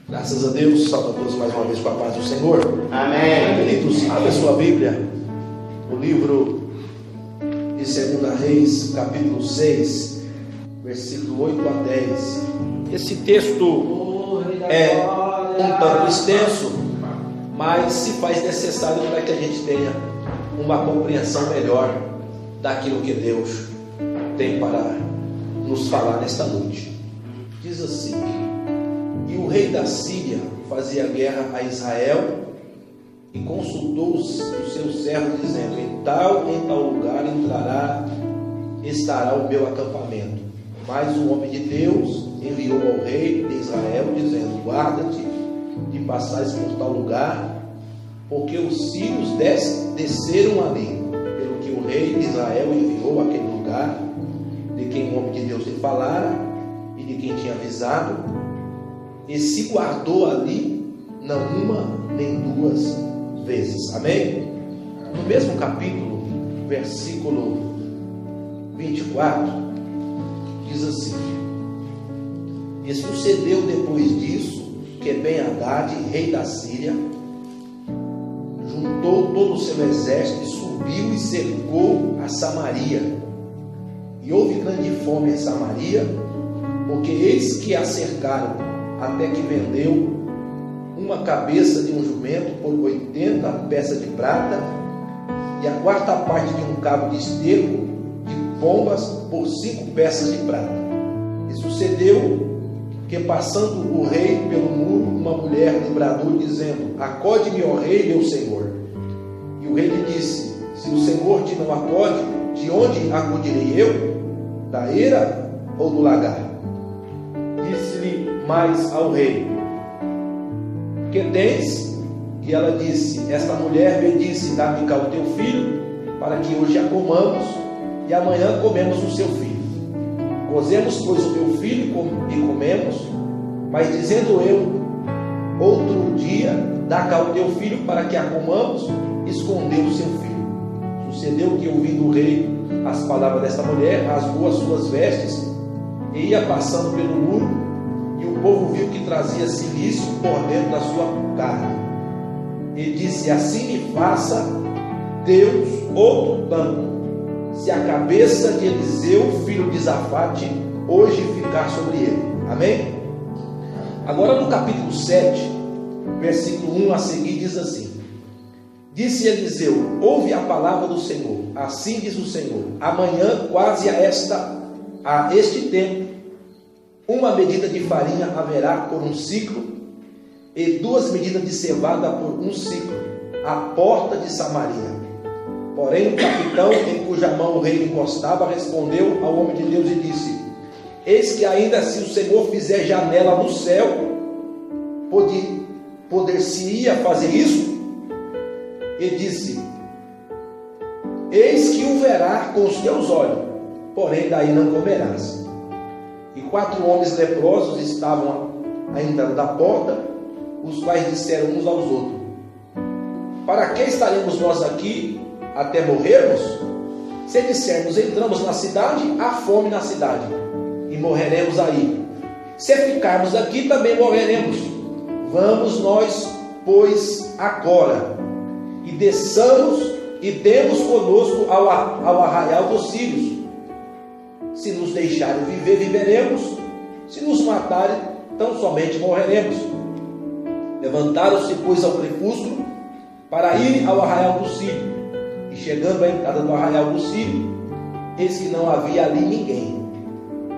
Graças a Deus, salve a todos mais uma vez com a paz do Senhor. Amém. Queridos, abra sua Bíblia, o livro de 2 Reis, capítulo 6, versículo 8 a 10. Esse texto é um tanto extenso, mas se faz necessário para que a gente tenha uma compreensão melhor daquilo que Deus tem para nos falar nesta noite. Diz assim: e o rei da Síria fazia guerra a Israel e consultou os seus servos, dizendo: em tal lugar estará o meu acampamento. Mas o homem de Deus enviou ao rei de Israel, dizendo: guarda-te de passares por tal lugar, porque os sírios desceram ali. Pelo que o rei de Israel enviou àquele lugar, de quem o homem de Deus lhe falara e de quem tinha avisado, e se guardou ali não uma nem duas vezes. Amém? No mesmo capítulo, versículo 24, diz assim: e sucedeu depois disso que Ben-Hadad, rei da Síria, juntou todo o seu exército e subiu e cercou a Samaria. E houve grande fome em Samaria, porque eis que a cercaram, até que vendeu uma cabeça de um jumento por 80 peças de prata, e a quarta parte de um cabo de esterco de pombas por 5 peças de prata. E sucedeu que, passando o rei pelo muro, uma mulher lhe bradou, dizendo: acode-me, ó rei, meu senhor. E o rei lhe disse: se o Senhor te não acode, de onde acudirei eu? Da eira ou do lagar? Disse-lhe mais ao rei: que tens? E ela disse: esta mulher me disse: dá-me cá o teu filho, para que hoje a comamos, e amanhã comemos o seu filho. Cozemos, pois, o teu filho e comemos, mas dizendo eu: outro dia, dá cá o teu filho, para que a comamos, escondeu o seu filho. Sucedeu que, ouvindo o rei as palavras desta mulher, rasgou as suas vestes e ia passando pelo muro, e o povo viu que trazia cilício por dentro da sua carne. E disse: assim me faça Deus outro tanto, se a cabeça de Eliseu, filho de Safate, hoje ficar sobre ele. Amém? Agora no capítulo 7, versículo 1 a seguir, diz assim: disse Eliseu: ouve a palavra do Senhor. Assim diz o Senhor: amanhã, quase a este tempo, uma medida de farinha haverá por um ciclo, e 2 medidas de cevada por um ciclo, à porta de Samaria. Porém o capitão, em cuja mão o rei encostava, respondeu ao homem de Deus e disse: eis que ainda se o Senhor fizer janela no céu, poder-se-ia fazer isso? E disse: eis que o verás com os teus olhos, porém daí não comerás. E 4 homens leprosos estavam à entrada da porta, os quais disseram uns aos outros: para que estaremos nós aqui até morrermos? Se dissermos: entramos na cidade, há fome na cidade, e morreremos aí. Se ficarmos aqui, também morreremos. Vamos nós, pois, agora, e desçamos e demos conosco ao arraial dos sírios. Se nos deixarem viver, viveremos; se nos matarem, tão somente morreremos. Levantaram-se, pois, ao crepúsculo, para irem ao arraial dos sírios. E chegando à entrada do arraial dos sírios, eis que não havia ali ninguém,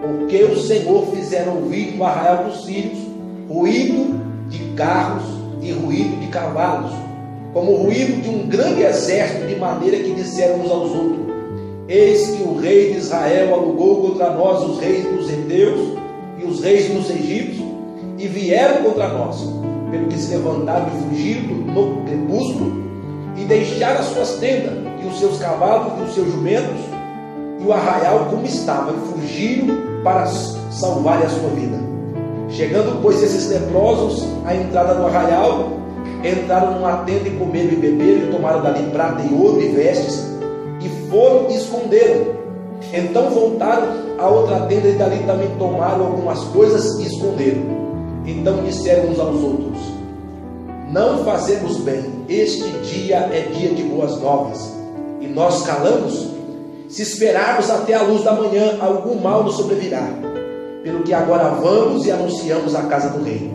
porque o Senhor fizera ouvir no arraial dos sírios ruído de carros e ruído de cavalos, como o ruído de um grande exército, de maneira que disseram uns aos outros: eis que o rei de Israel alugou contra nós os reis dos heteus e os reis dos egípcios, e vieram contra nós. Pelo que se levantaram e fugiram no crepúsculo, e deixaram as suas tendas, e os seus cavalos, e os seus jumentos, e o arraial como estava, e fugiram para salvar a sua vida. Chegando, pois, esses leprosos à entrada do arraial, entraram numa tenda e comeram e beberam, e tomaram dali prata e ouro e vestes, e foram e esconderam. Então voltaram a outra tenda, e dali também tomaram algumas coisas e esconderam. Então disseram uns aos outros: não fazemos bem, este dia é dia de boas novas, e nós calamos? Se esperarmos até a luz da manhã, algum mal nos sobrevirá. Pelo que agora vamos e anunciamos a casa do rei.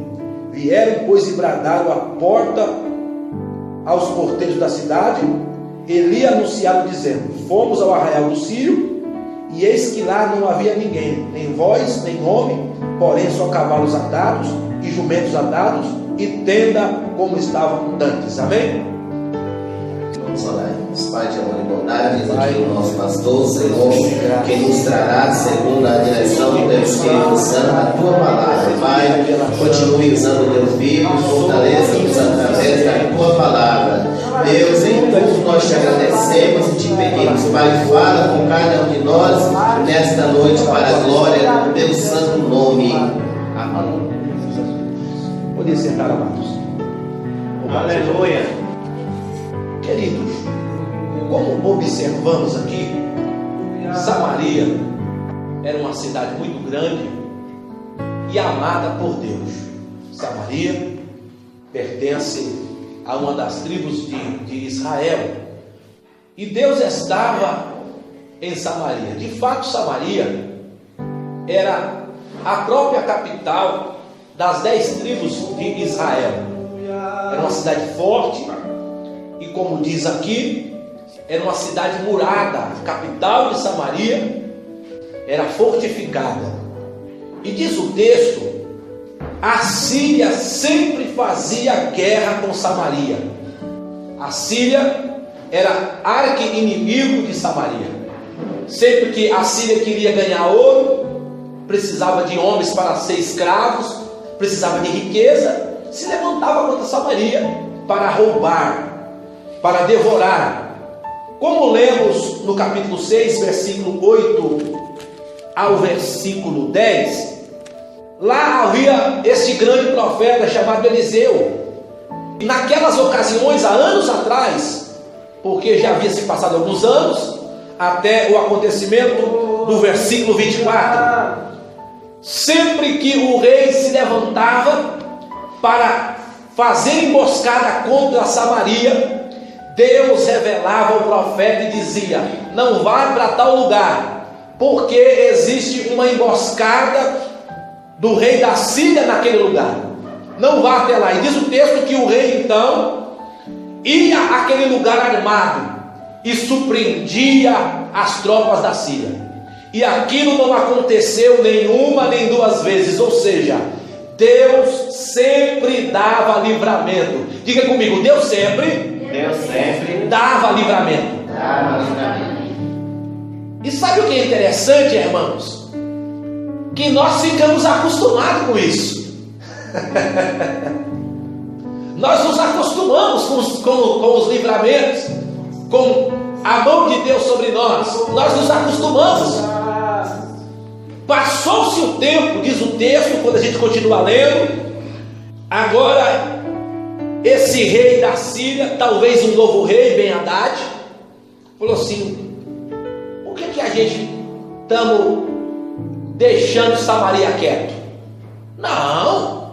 Vieram, pois, e bradaram à porta aos porteiros da cidade. Eli anunciaram, dizendo: fomos ao arraial do Sírio, e eis que lá não havia ninguém, nem voz, nem homem, porém só cavalos atados e jumentos atados, e tenda como estavam dantes. Amém? Vamos orar. Pai de amor e bondade, diz aqui o nosso pastor, Senhor, que nos trará, segundo a direção do Teu Espírito Santo, a Tua palavra. Pai, continue usando o Teu Filho, fortaleça-nos através da Tua palavra. Deus, em tudo nós te agradecemos e te pedimos, Pai, fala com cada um de nós nesta noite para a glória do Teu santo nome. Amém. Poder sentar, amados. Aleluia. Queridos, como observamos aqui, Samaria era uma cidade muito grande e amada por Deus. Samaria pertence a uma das tribos de Israel, e Deus estava em Samaria. De fato, Samaria era a própria capital das 10 tribos de Israel. Era uma cidade forte, e como diz aqui, era uma cidade murada. A capital de Samaria era fortificada. E diz o texto: a Síria sempre fazia guerra com Samaria. A Síria era arqui-inimigo de Samaria. Sempre que a Síria queria ganhar ouro, precisava de homens para ser escravos, precisava de riqueza, se levantava contra Samaria para roubar, para devorar. Como lemos no capítulo 6, versículo 8 ao versículo 10, lá havia este grande profeta chamado Eliseu. E naquelas ocasiões, há anos atrás, porque já havia se passado alguns anos, até o acontecimento do versículo 24, sempre que o rei se levantava para fazer emboscada contra Samaria, Deus revelava ao profeta e dizia: não vá para tal lugar, porque existe uma emboscada do rei da Síria naquele lugar. Não vá até lá. E diz o texto que o rei então ia àquele lugar armado e surpreendia as tropas da Síria. E aquilo não aconteceu nenhuma nem duas vezes. Ou seja, Deus sempre dava livramento. Diga comigo: Deus sempre dava livramento. E sabe o que é interessante, irmãos? Que nós ficamos acostumados com isso. Nós nos acostumamos com os livramentos, com a mão de Deus sobre nós. Nós nos acostumamos. Passou-se o tempo, diz o texto, quando a gente continua lendo. Agora, esse rei da Síria, talvez um novo rei, Ben-Hadad, falou assim: por que a gente estamos deixando Samaria quieto? Não,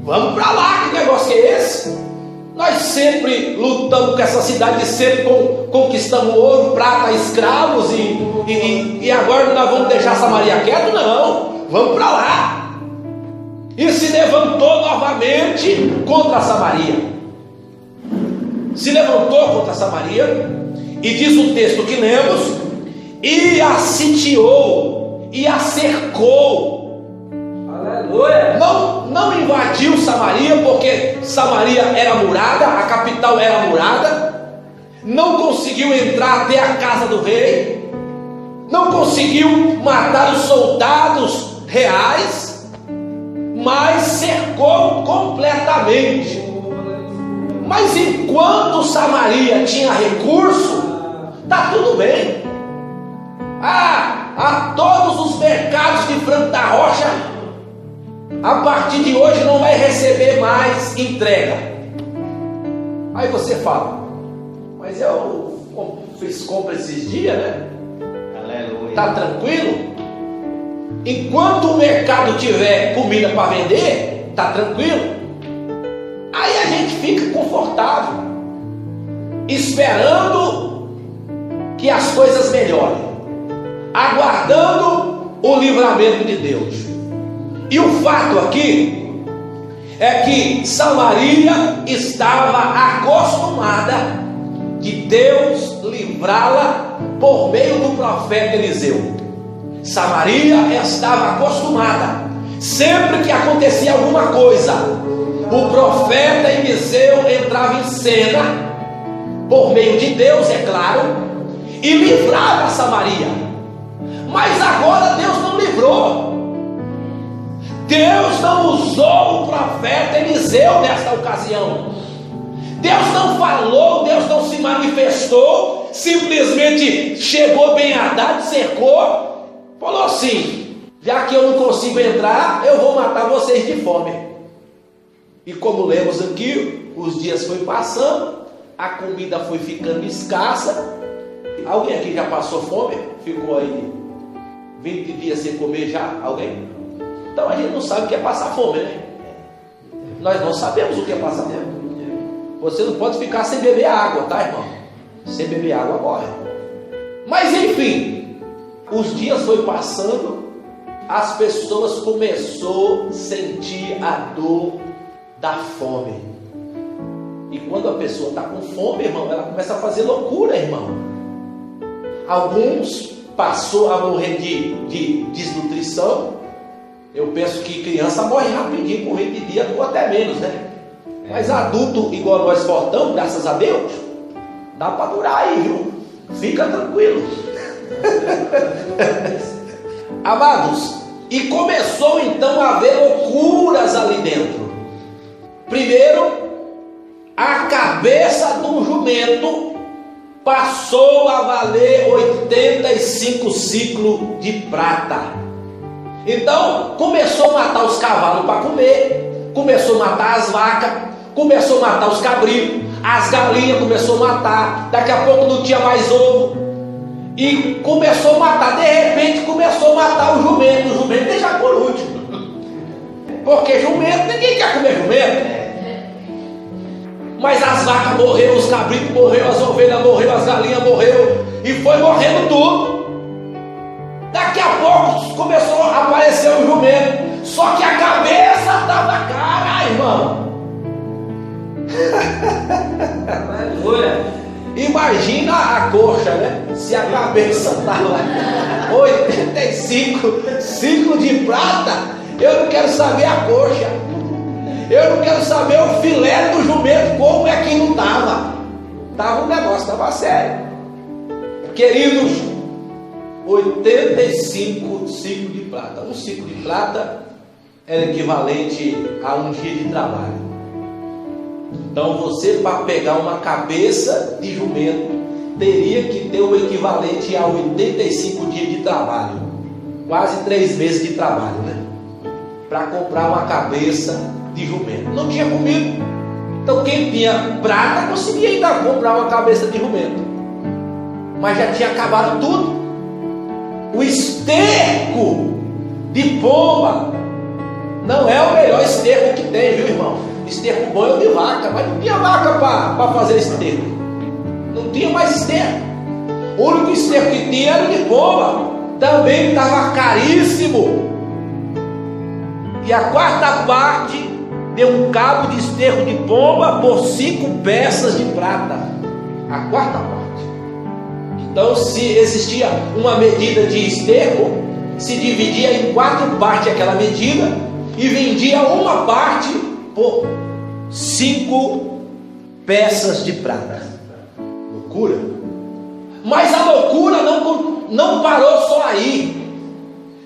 vamos para lá. Que negócio que é esse? Nós sempre lutamos com essa cidade, sempre conquistamos ouro, prata, escravos, e agora nós vamos deixar Samaria quieto? Não, vamos para lá. E se levantou novamente contra Samaria. Se levantou contra Samaria, e diz o texto que lemos: e a sitiou, e a cercou. Aleluia! Não invadiu Samaria, porque Samaria era murada, a capital era murada. Não conseguiu entrar até a casa do rei, não conseguiu matar os soldados reais, mas cercou completamente. Mas enquanto Samaria tinha recurso, está tudo bem. A todos os mercados de Franco da Rocha, a partir de hoje não vai receber mais entrega. Aí você fala: mas eu fiz compra esses dias, né? Aleluia. Está tranquilo? Enquanto o mercado tiver comida para vender, está tranquilo. Aí a gente fica confortável, esperando que as coisas melhorem, aguardando o livramento de Deus. E o fato aqui é que Samaria estava acostumada de Deus livrá-la por meio do profeta Eliseu. Samaria estava acostumada, sempre que acontecia alguma coisa, o profeta Eliseu entrava em cena, por meio de Deus, é claro, e livrava Samaria. Mas agora Deus não livrou. Deus não usou o profeta Eliseu nesta ocasião. Deus não falou, Deus não se manifestou, simplesmente chegou Ben-Hadad, cercou, falou assim: já que eu não consigo entrar, eu vou matar vocês de fome. E como lemos aqui, os dias foi passando, a comida foi ficando escassa. Alguém aqui já passou fome? Ficou aí 20 dias sem comer já? Alguém? Então a gente não sabe o que é passar fome, né? Nós não sabemos o que é passar fome. Você não pode ficar sem beber água, tá, irmão? Sem beber água morre. Mas enfim, os dias foi passando, as pessoas começaram a sentir a dor da fome. E quando a pessoa está com fome, irmão, ela começa a fazer loucura, irmão. Alguns passou a morrer de desnutrição. Eu penso que criança morre rapidinho, morrer de dia ou até menos, né? Mas adulto igual nós fortão, graças a Deus, dá para durar aí, viu? Fica tranquilo. Amados, e começou então a haver loucuras ali dentro. Primeiro, a cabeça de um jumento passou a valer 85 ciclos de prata. Então começou a matar os cavalos para comer, começou a matar as vacas, começou a matar os cabritos, as galinhas começou a matar. Daqui a pouco não tinha mais ovo e começou a matar. De repente começou a matar o jumento deixa por último, porque jumento, ninguém quer comer jumento. Mas as vacas morreram, os cabritos morreram, as ovelhas morreram, as galinhas morreram, e foi morrendo tudo. Daqui a pouco começou a aparecer o jumento, só que a cabeça estava cara, irmão. Imagina a coxa, né? Se a cabeça estava 85 ciclos de prata, eu não quero saber a coxa. Eu não quero saber o filé do jumento, como é que não estava. Estava um negócio, estava sério. Queridos, 85 ciclos de prata. Um ciclo de prata era equivalente a um dia de trabalho. Então você, para pegar uma cabeça de jumento, teria que ter o equivalente a 85 dias de trabalho. Quase 3 meses de trabalho, né? Para comprar uma cabeça de jumento. Não tinha comida. Então quem tinha prata conseguia ainda comprar uma cabeça de jumento. Mas já tinha acabado tudo. O esterco de pomba não é o melhor esterco que tem, viu, irmão? Esterco bom é o de vaca, mas não tinha vaca para fazer esterco. Não tinha mais esterco. O único esterco que tinha era o de pomba. Também estava caríssimo. E a quarta parte deu um cabo de esterco de pomba por 5 peças de prata. A quarta parte. Então, se existia uma medida de esterco, se dividia em 4 partes aquela medida e vendia uma parte por 5 peças de prata. Loucura. Mas a loucura não parou só aí.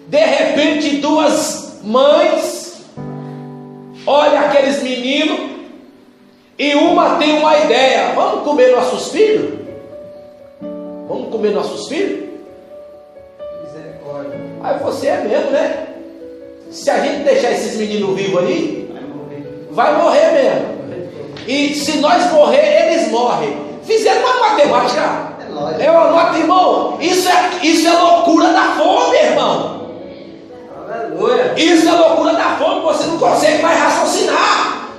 De repente, 2 mães olha aqueles meninos e uma tem uma ideia: vamos comer nossos filhos? Vamos comer nossos filhos? Misericórdia. Aí você é mesmo, né? Se a gente deixar esses meninos vivos aí, vai morrer mesmo. E se nós morrer, eles morrem. Fizeram uma matemática. É uma nota, irmão. Isso é loucura da fome, irmão. Isso é loucura da fome, você não consegue mais raciocinar.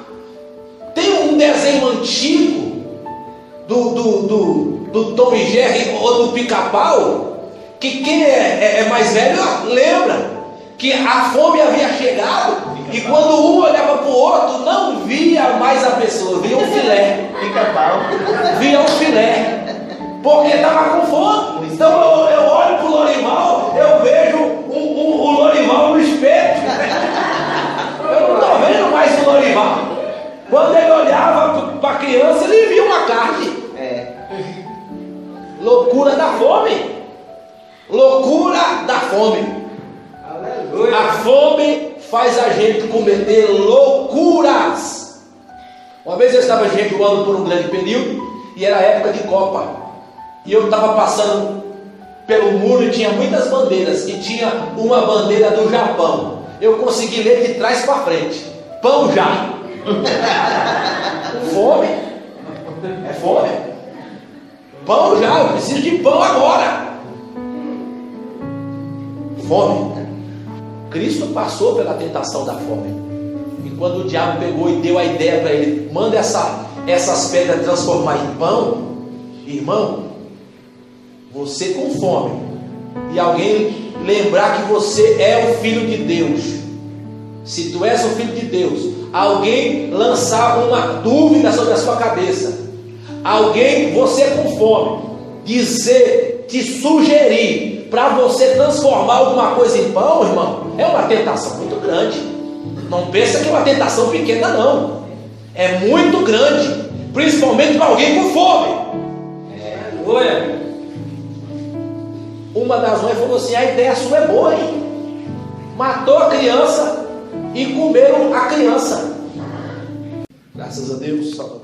Tem um desenho antigo do Tom e Jerry ou do Pica-Pau, que quem é mais velho lembra que a fome havia chegado e quando um olhava para o outro não via mais a pessoa, via um filé. Pica-Pau. Via um filé, porque estava com fome. Então eu olho para o Lourival, eu vejo o Lourival no espeto. Eu não estou vendo mais o Lourival. Quando ele olhava para a criança, ele via uma carne. Loucura da fome. Loucura da fome. Aleluia. A fome faz a gente cometer loucuras. Uma vez eu estava jejuando por um grande período e era época de Copa. E eu estava passando pelo muro e tinha muitas bandeiras. E tinha uma bandeira do Japão. Eu consegui ler de trás para frente: pão já. Fome. É fome. Pão já, eu preciso de pão agora. Fome. Cristo passou pela tentação da fome. E quando o diabo pegou e deu a ideia para ele: manda essas pedras transformar em pão. Irmão, você com fome e alguém lembrar que você é o Filho de Deus, se tu és o Filho de Deus, alguém lançar uma dúvida sobre a sua cabeça, alguém, você com fome, dizer, te sugerir para você transformar alguma coisa em pão, irmão, é uma tentação muito grande. Não pensa que é uma tentação pequena, não. É muito grande, principalmente para alguém com fome. Uma das mães falou assim: a ideia sua é boa, hein? Matou a criança e comeram a criança. Graças a Deus, Salvador.